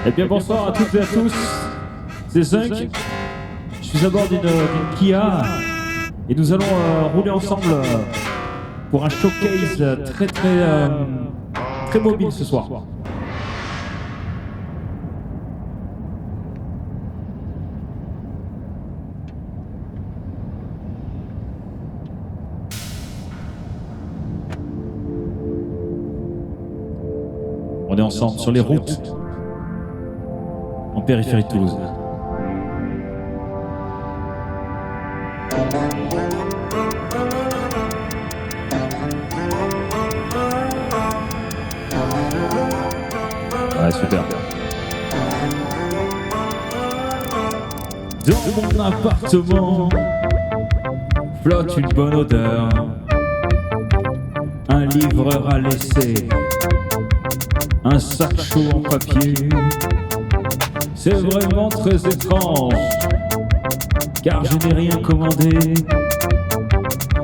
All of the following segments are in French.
Eh bien bonsoir à toutes et à tous, c'est Zunk, je suis à bord d'une Kia et nous allons rouler ensemble pour un showcase très mobile ce soir. On est ensemble sur les routes en périphérie de Toulouse. Ouais, super. Dans mon appartement flotte une bonne odeur. Un livreur a laissé un sac chaud en papier. C'est vraiment très étrange, car je n'ai rien commandé.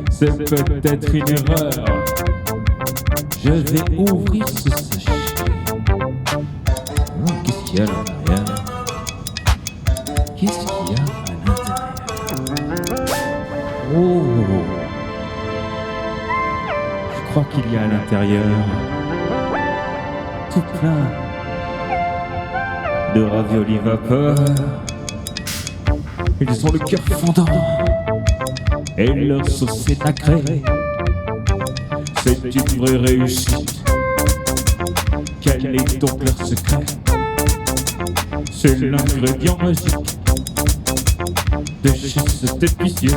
C'est peut-être une erreur. Je vais ouvrir ce sachet. Qu'est-ce qu'il y a à l'intérieur? Qu'est-ce qu'il y a à l'intérieur? Oh, je crois qu'il y a à l'intérieur tout plein de raviolis vapeur. Ils ont le cœur fondant et leur sauce est nacrée. C'est une vraie réussite. Quel est donc leur secret? C'est l'ingrédient magique de chez cet épicier.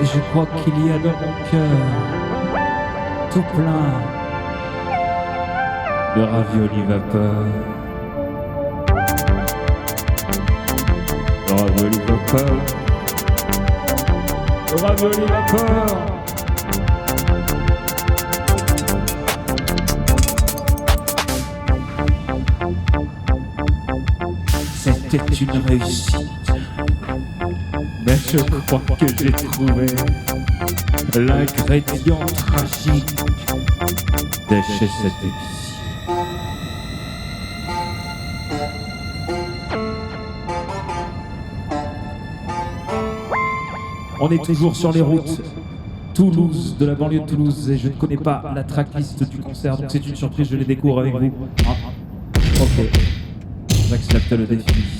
Je crois qu'il y a dans mon cœur tout plein de raviolis vapeur. De raviolis vapeur. De raviolis vapeur. C'était une réussite. Mais je crois que j'ai trouvé l'ingrédient tragique de chez cet épicier. On est toujours sur les routes Toulouse, de la banlieue de Toulouse, et je ne connais pas la tracklist du concert, donc c'est une surprise, je les découvre avec vous. Ok, j'accepte le défi.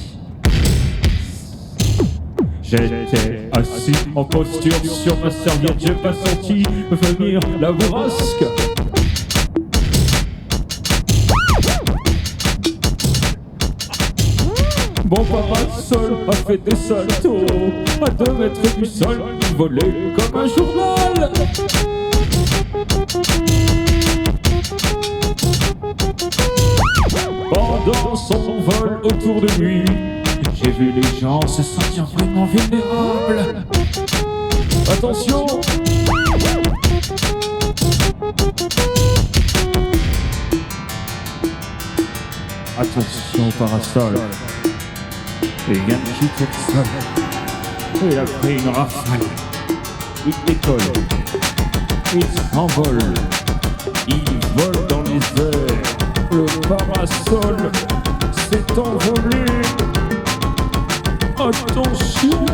J'étais assis en posture sur ma serviette, j'ai pas senti venir la bourrasque. Mon parasol a fait des saltos à 2 mètres du sol, il volait comme un journal. Pendant son vol autour de lui, j'ai vu les gens se sentir vraiment vulnérables. Attention! Attention au parasol. Il vient de quitter le sol. Il a pris une rafale. Il décolle. Il s'envole. Il vole dans les airs. Le parasol s'est envolé. Attention!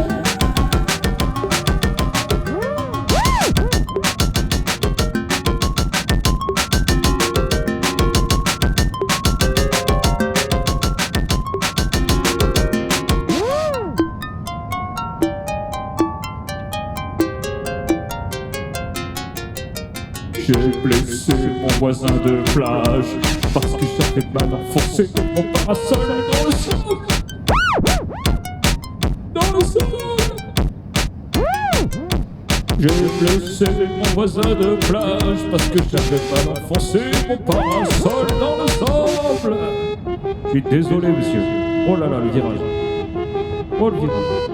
J'ai blessé mon voisin de plage parce que j'avais mal enfoncé mon parasol dans le sol. Dans le sol. J'ai blessé mon voisin de plage parce que j'avais mal enfoncé mon parasol dans le sable. Je suis désolé, monsieur. Oh là là, le virage. Oh, le virage.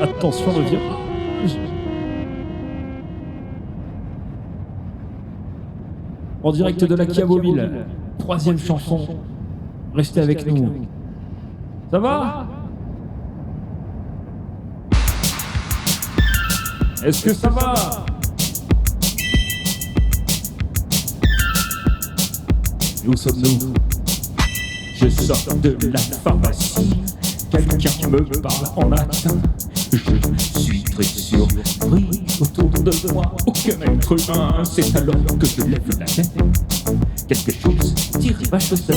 Attention, le virage. En direct de la Kia Mobile, 3e chanson. Restez avec nous. Ça va? Est-ce que ça va? Où sommes-nous? Je sors de la pharmacie. Quelqu'un me parle en latin. Je suis très surpris. Autour de moi, aucun être humain. C'est alors que je lève la tête. Quelque chose tire ma chaussette.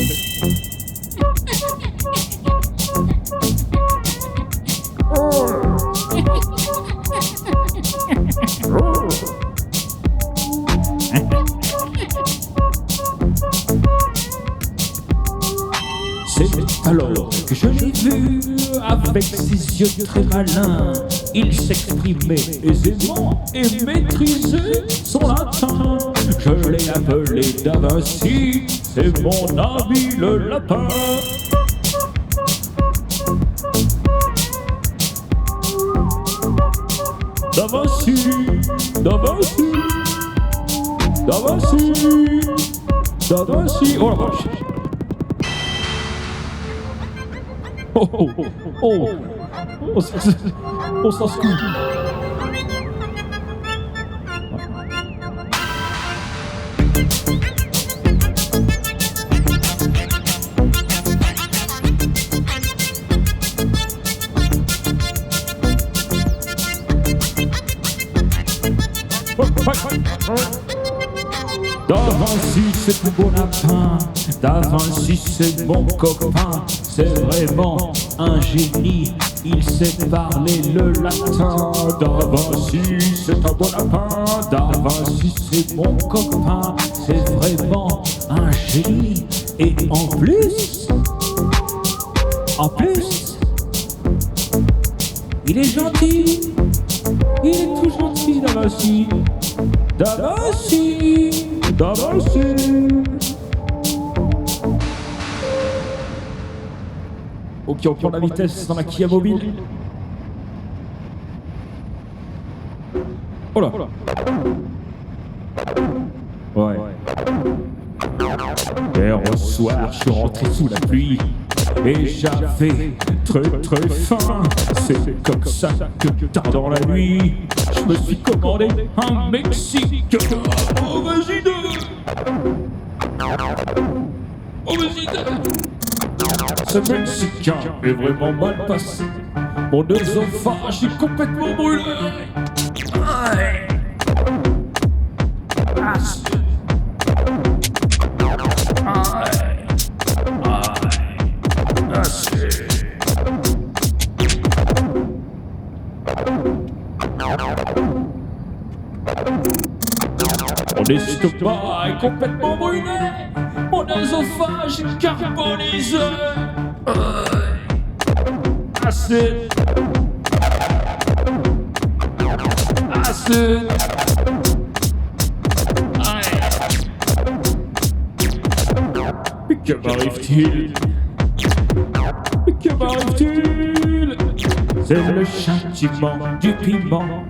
C'est alors que je l'ai vu avec ses yeux très malins. Il s'exprimait aisément et maîtrisait son latin. Je l'ai appelé Da Vinci, c'est mon ami le lapin. Da Vinci, Da Vinci, Da Vinci, Da Vinci. Oh la vache! Oh, oh, oh, oh, oh, ça se coupe. Da Vinci, c'est mon bon lapin. Da Vinci, c'est mon copain. C'est vraiment un génie. Il sait parler le latin. Da Vinci, c'est un bon lapin. Da Vinci, c'est mon copain. C'est vraiment un génie. Et en plus, il est gentil. Il est tout gentil, Da Vinci. Da Vinci, Da Vinci. Ok, on prend la vitesse dans la Kia Mobile. Oh là. Ouais. Hier au soir, je suis rentré sous la pluie. Et j'avais très faim. C'est comme ça que tard dans la nuit, je me suis commandé un Mexique. Oh vas-y deux. Oh vas-y deux. Ce Mexicain est vraiment mal passé. Mon œsophage est complètement brûlé. Aïe. Mon estomac est complètement brûlé. Mon œsophage est carbonisé. Acide. Acide. Mais que m'arrive-t-il? Mais que m'arrive-t-il? C'est le châtiment du piment.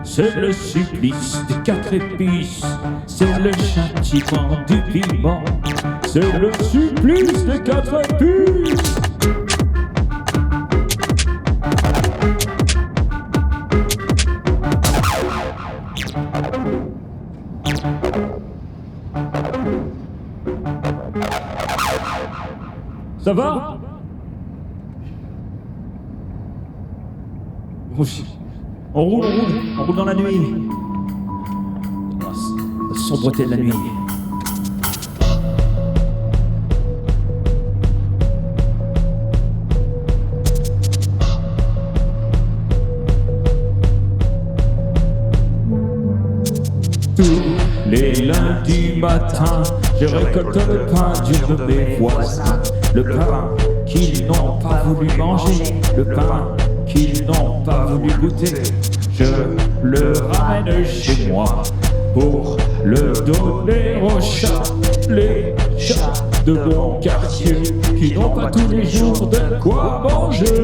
C'est le supplice des 4 épices. C'est le châtiment du piment. C'est le supplice des 4 épices. Ça va? On roule dans la nuit. La sombreté de la nuit. Tous les lundis matins, je récolte le pain d'une de mes voisins. Le pain qu'ils n'ont pas voulu manger, le pain qu'ils n'ont pas voulu goûter. Je le ramène chez moi pour le donner aux chats, les chats de mon quartier qui n'ont pas tous les jours de quoi manger.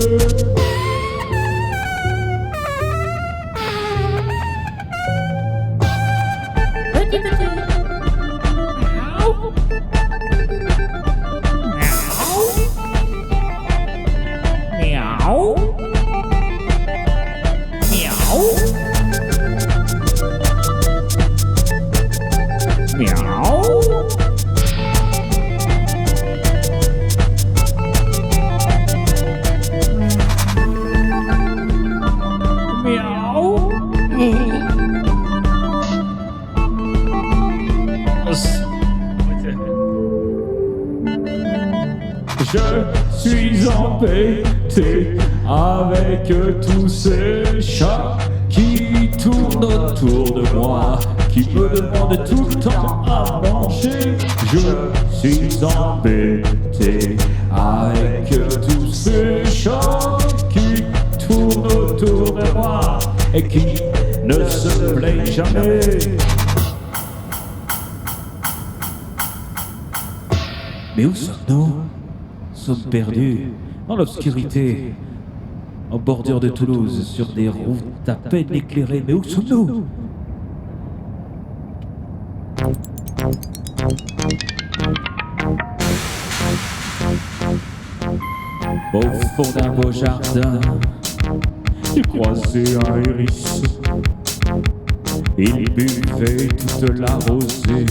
Je suis embêté avec tous ces chats qui tournent autour de moi, qui me demandent tout le temps à manger. Je suis embêté avec tous ces chats qui tournent autour de moi et qui ne se plaignent jamais. Mais où sommes-nous? Nous sommes perdus dans l'obscurité, en bordure de Toulouse, sur des routes à peine éclairées. Mais où sommes-nous? Au fond d'un beau jardin, j'ai croisé un hérisson. Il buvait toute la rosée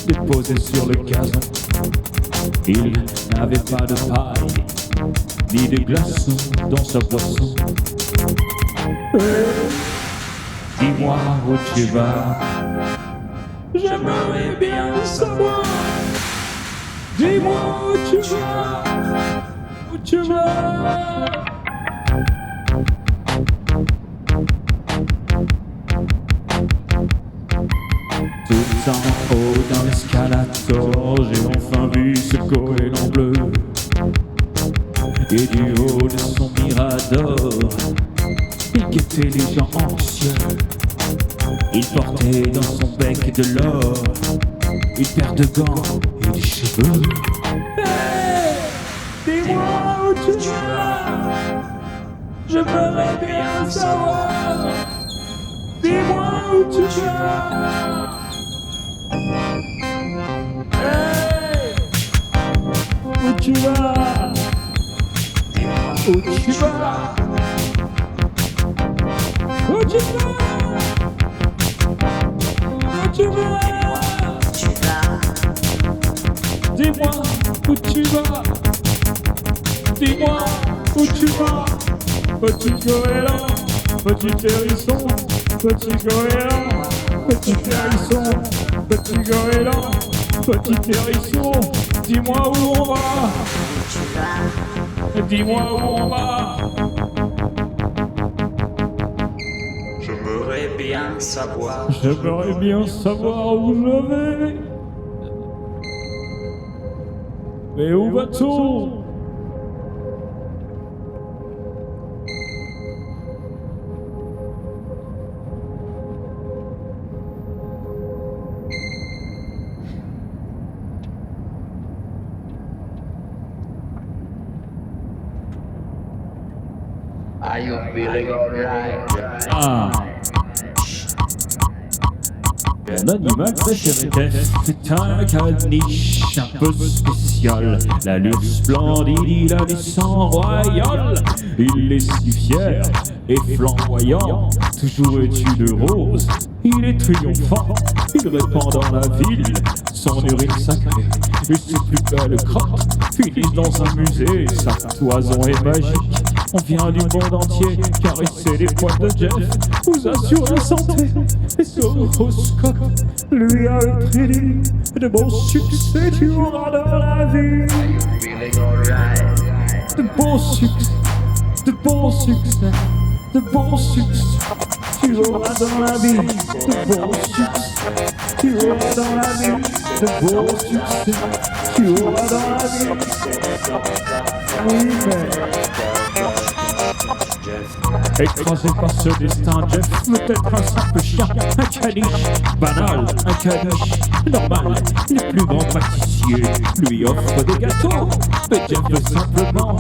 déposée sur le gazon. Il n'avait pas de paille, ni de glaçons dans sa boisson. Dis-moi où tu vas, j'aimerais bien savoir. Dis-moi où tu vas, où tu vas. Tout en haut dans l'escalator, j'ai enfin vu ce goéland bleu. Et du haut de son mirador, il guettait les gens anxieux. Il portait dans son bec de l'or, une paire de gants et des cheveux. Hey, dis-moi où tu vas, j'aimerais bien savoir. Dis-moi où tu vas. Hey, où tu vas? Où tu vas? Où tu vas? Où tu vas? Dis-moi où tu vas. Dis-moi où tu vas. Petit goéland, petit hérisson, petit goéland, petit hérisson, petit goéland, petit hérisson. Dis-moi où on va. Dis-moi où on va. J'aimerais bien savoir. J'aimerais bien savoir où je vais. Mais où va-t-on? Are you feeling alright? Ah. Mon animal préféré c'est un caniche un peu spécial. L'allure splendide, il a du sang royal. Il est si fier et flamboyant, toujours vêtu de rose. Il est triomphant, il répand dans la ville son urine sacrée. Et ses plus belles crottes finissent dans un musée. Sa toison est magique. On vient du monde entier caresser les poils de Jeff, vous assure la santé. Et son horoscope lui a prédit de bons succès, tu auras dans la vie. Feeling alright? De bons succès, de bons succès, de bons succès, tu auras dans la vie. De bons succès, tu auras dans la vie. De bons succès, tu auras dans la vie. Oui, mais... Écrasé par ce destin, Jeff peut être un simple chien, un caniche banal, un caniche normal. Les plus grands pâtissiers lui offrent des gâteaux, mais Jeff veut simplement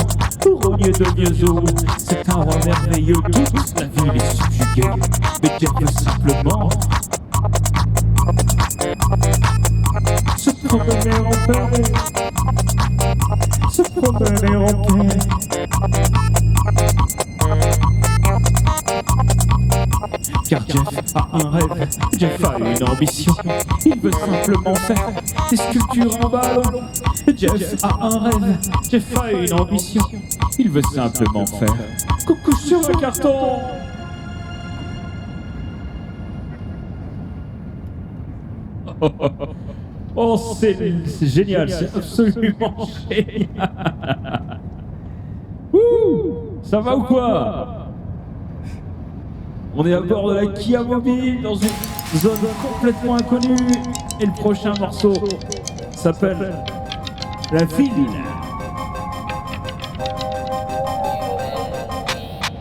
rogner de liaison. C'est un roi merveilleux, toute la ville est subjuguée, mais Jeff veut simplement se promener en paix, se promener en paix. Car Jeff a un rêve, Jeff a une ambition. Il veut simplement faire des sculptures en ballon. Jeff a un rêve, Jeff a une ambition. Il veut simplement faire coucou sur un carton. Oh, c'est génial, c'est absolument génial. Ouh, ça va ou quoi? On est à bord de la Kia Mobile dans une zone complètement inconnue et le prochain morceau s'appelle La Ville.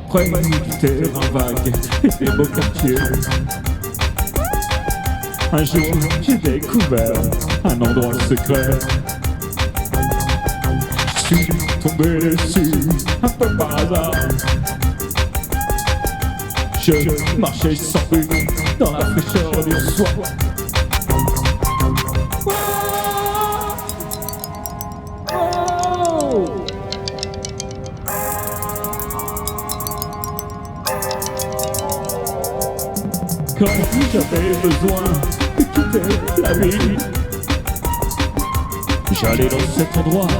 Près du terrain vague et des beaux quartiers. Un jour, j'ai découvert un endroit secret. Je suis tombé dessus, un peu par hasard. Je marchais sans but dans la fraîcheur du soir. Oh! Quand j'avais besoin de quitter la ville, j'allais dans cet endroit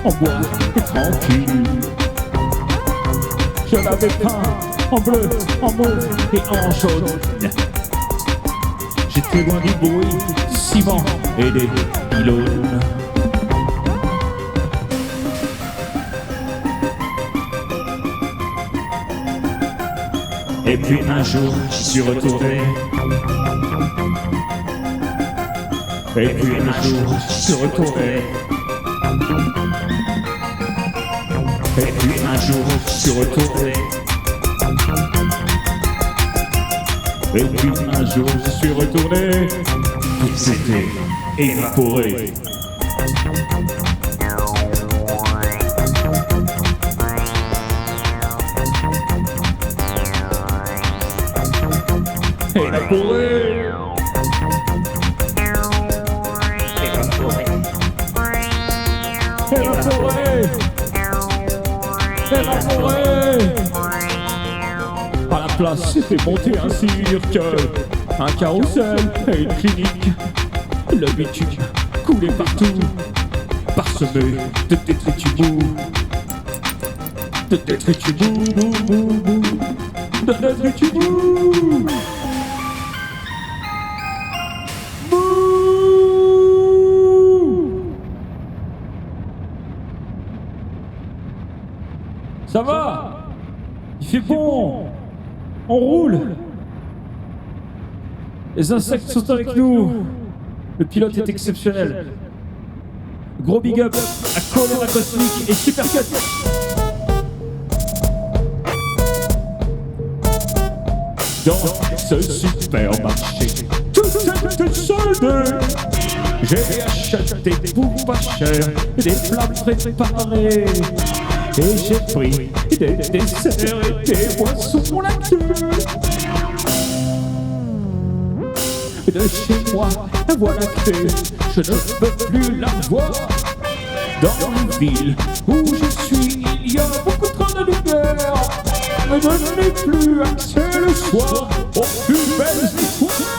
en bois et tranquille. Je l'avais peint en bleu, en mauve et en jaune. J'étais loin du bruit, du ciment et des pylônes. Et puis un jour, j'y suis retourné. Et puis un jour, j'y suis retourné. Et puis un jour, j'y suis retourné. Et puis un jour, j'y suis retourné. Tout s'était évaporé. Évaporé. Évaporé. Évaporé. À la place, c'était monté un cirque, un carrousel et une clinique. Le bitume coulait partout, parsemé de détritus mous. De détritus mous, de détritus mous. Ça va? Il fait bon. On roule. Les insectes sont avec nous. Le pilote est exceptionnel. Gros big up à Choléra Cosmique et Supercut. Dans ce supermarché, tout était soldé. J'ai acheté pour pas cher des plats préparés. Et j'ai pris des desserts et des boissons lactées. De chez moi, la voie lactée, je ne peux plus la voir. Dans la ville où je suis, il y a beaucoup trop de lumière. Mais je n'ai plus accès le soir aux plus belles histoires.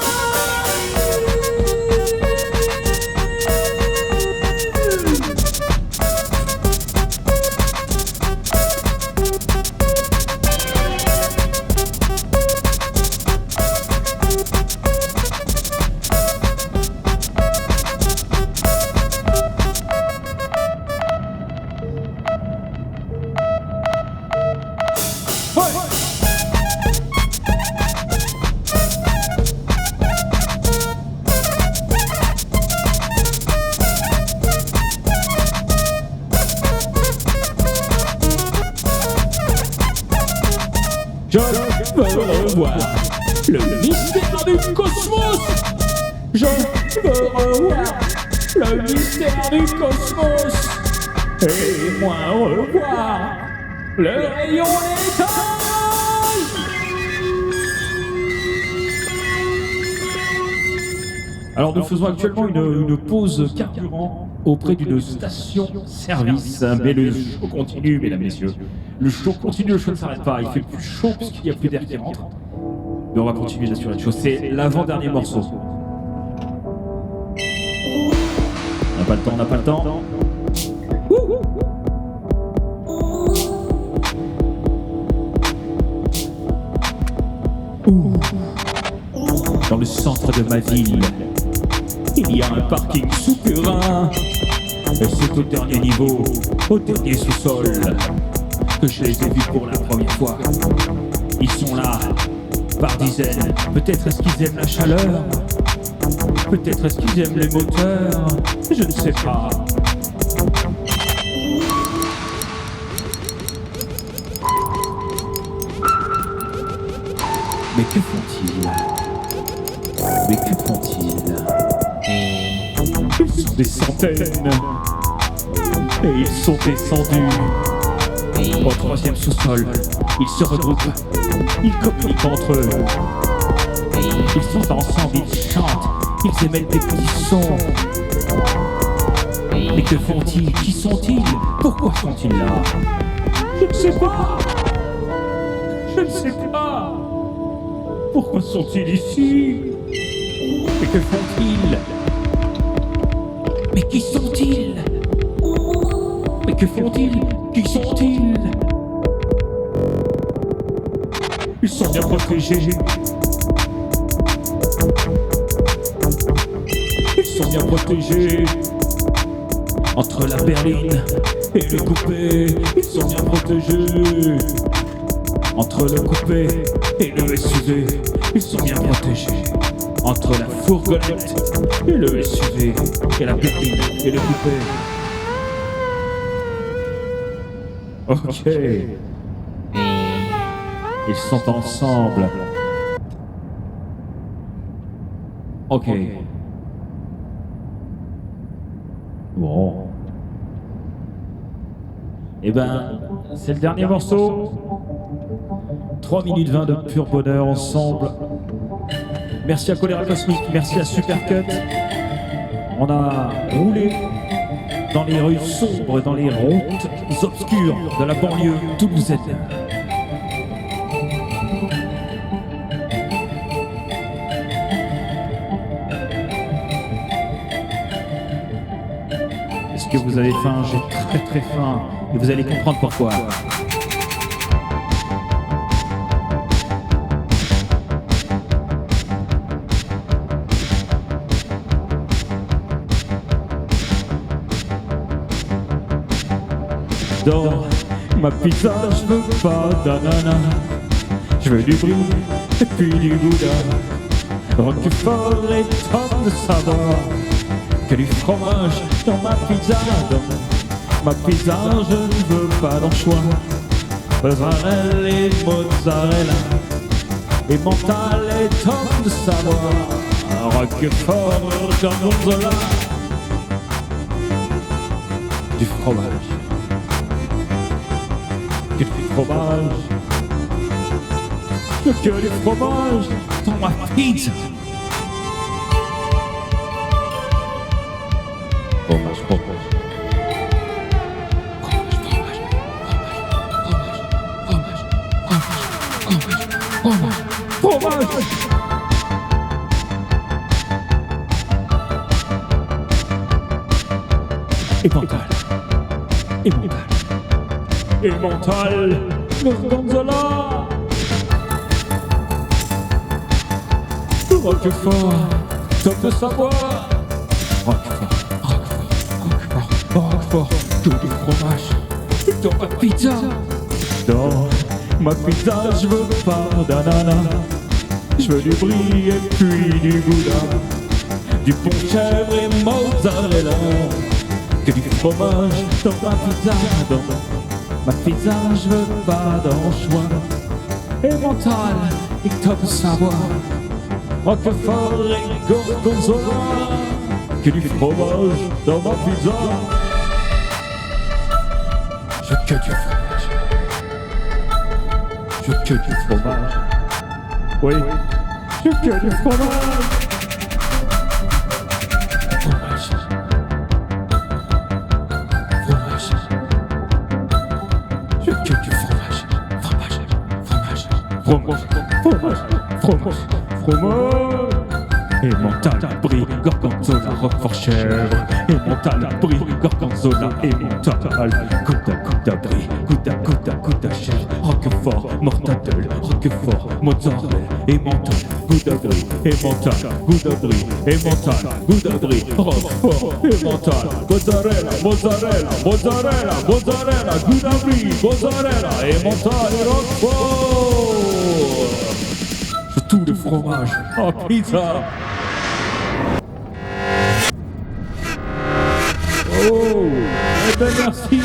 Je veux revoir le mystère du cosmos. Je veux revoir le mystère du cosmos. Et moi revoir le rayon étage. Alors nous faisons actuellement une pause carburant auprès d'une station-service. Mais le show continue, mesdames, messieurs. Le show continue, le show ne s'arrête pas. Il fait plus chaud puisqu'il n'y a plus d'air qui rentre. Mais on va continuer d'assurer le show. C'est l'avant-dernier morceau. On n'a pas le temps, on n'a pas le temps. Dans le centre de ma ville, Il y a un parking souterrain. Et c'est au dernier niveau, au dernier sous-sol, que je les ai vus pour la première fois. Ils sont là, par dizaines. Peut-être est-ce qu'ils aiment la chaleur. Peut-être est-ce qu'ils aiment les moteurs. Je ne sais pas. Mais que font-ils? Mais que font-ils? Ils sont des centaines. Et ils sont descendus au troisième sous-sol. Ils se regroupent. Ils communiquent entre eux. Ils sont ensemble, ils chantent. Ils émettent des petits sons. Mais que font-ils? Qui sont-ils? Pourquoi sont-ils là? Je ne sais pas. Je ne sais pas. Pourquoi sont-ils ici? Mais que font-ils? Mais qui sont-ils? Mais que font-ils? Qui sont-ils? Ils sont bien protégés. Ils sont bien protégés. Entre la berline et le coupé, ils sont bien protégés. Entre le coupé et le SUV, ils sont bien protégés. Entre la fourgonnette et le SUV, et la berline et le coupé. Ok. Ils sont ensemble. Ok. Bon. Eh ben, c'est le dernier morceau. 3 minutes 20 de pur bonheur ensemble. Merci à Choléra Cosmique, merci à Supercut. On a roulé dans les rues sombres, dans les routes obscures de la banlieue toulousaine. Est-ce que vous avez faim? J'ai très très faim et vous allez comprendre pourquoi. Dans ma pizza, je veux pas d'ananas. Je veux du brie et puis du gouda. Roquefort et tonnes de savoir. Que du fromage dans ma pizza. Dans ma pizza, je ne veux pas d'anchois. Mozzarella et mozzarella. Et mental et tonnes de savoir. Roquefort, gorgonzola. Du fromage. Que du fromage. Que du fromage dans ma pizza. Fromage, fromage. Fromage. Et mental. Et mental. Et mental. Gorgonzola. Roquefort. Top de savoir. Roquefort. Que du fromage. Dans ma pizza. Dans ma pizza, je veux pas d'ananas. Je veux du brie et puis du gouda. Du pont chèvre et mozzarella. Que du fromage dans ma pizza. Dans ma pizza, je veux pas d'anchois. Et mental et top de savoir. Roquefort et gorgonzola. Que du fromage dans ma pizza. Je veux que du fromage. Je veux que du fromage. Oui, je veux que du fromage. Fromage. Fromage. Je veux que du fromage. Fromage. Fromage. Fromage. Fromage. Fromage. Et mental, brie, Gorgonzola, Roquefort chèvre et mental, brie, Gorgonzola et mental. Gouda gouda chèvre, Roquefort, mortadelle, Roquefort, mozzarella et mental. Gouda brie et mental, Gouda brie et mental, Gouda brie, Roquefort et mental. Mozzarella, mozzarella, mozzarella, mozzarella, Gouda brie, mozzarella et mental et Roquefort. Sur tous les fromages, en pizza. Oh, eh ben merci.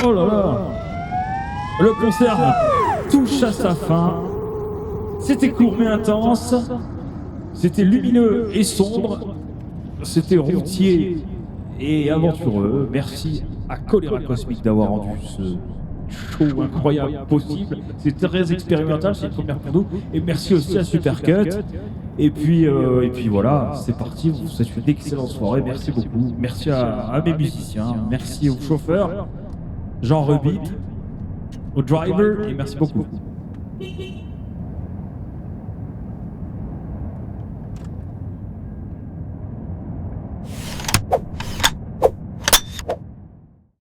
Oh là là. Le concert touche à sa fin. C'était court mais intense. C'était lumineux et sombre. C'était routier et aventureux. Merci à Choléra Cosmique d'avoir rendu ce show incroyable possible. C'est très expérimental, c'est une première pour nous. Et merci aussi à Supercut. Et puis voilà, c'est parti. Vous souhaite une excellente soirée. Merci beaucoup. Merci à mes musiciens. Merci aux chauffeurs, Jean Rebip, aux drivers. Et merci beaucoup.